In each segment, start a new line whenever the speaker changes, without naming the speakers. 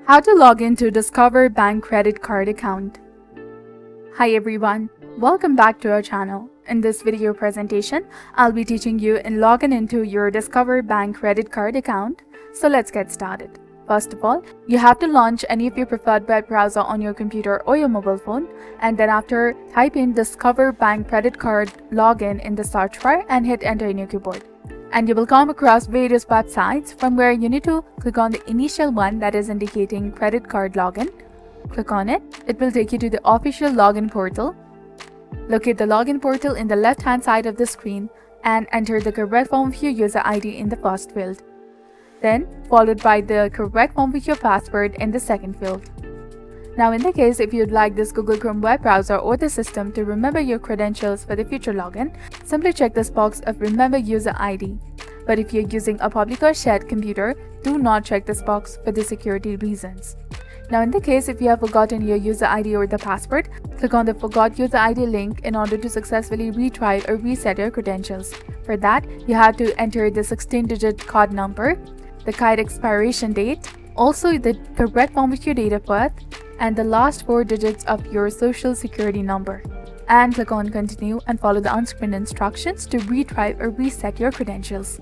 How to log into Discover Bank credit card account. Hi everyone, welcome back to our channel. In this video presentation, I'll be teaching you in logging into your Discover Bank credit card account. So let's get started. First of all, you have to launch any of your preferred web browser on your computer or your mobile phone, and then after type in Discover Bank credit card login in the search bar and hit enter in your keyboard. And you will come across various websites from where you need to click on the initial one that is indicating credit card login. Click on it. It will take you to the official login portal. Locate the login portal in the left hand side of the screen and enter the correct form of your user ID in the first field. Then followed by the correct form with your password in the second field. Now in the case if you'd like this Google Chrome web browser or the system to remember your credentials for the future login, simply check this box of Remember User ID. But if you're using a public or shared computer, do not check this box for the security reasons. Now in the case if you have forgotten your user ID or the password, click on the Forgot User ID link in order to successfully retry or reset your credentials. For that, you have to enter the 16-digit card number, the card expiration date, also the correct form of your date of birth, and the last 4 digits of your social security number. And click on Continue and follow the on-screen instructions to retry or reset your credentials.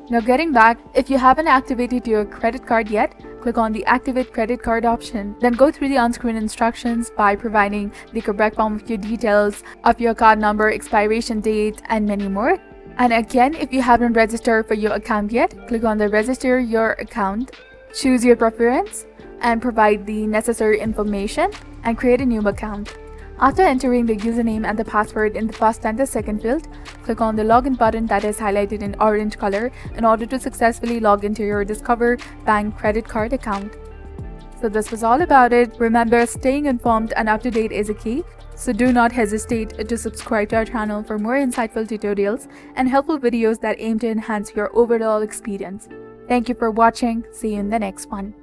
Now getting back, if you haven't activated your credit card yet, click on the Activate Credit Card option. Then go through the on-screen instructions by providing the correct form of your details of your card number, expiration date, and many more. And again, if you haven't registered for your account yet, click on the Register Your Account, choose your preference, and provide the necessary information and create a new account. After entering the username and the password in the first and the second field, click on the login button that is highlighted in orange color in order to successfully log into your Discover Bank credit card account. So this was all about it. Remember, staying informed and up to date is a key. So do not hesitate to subscribe to our channel for more insightful tutorials and helpful videos that aim to enhance your overall experience. Thank you for watching. See you in the next one.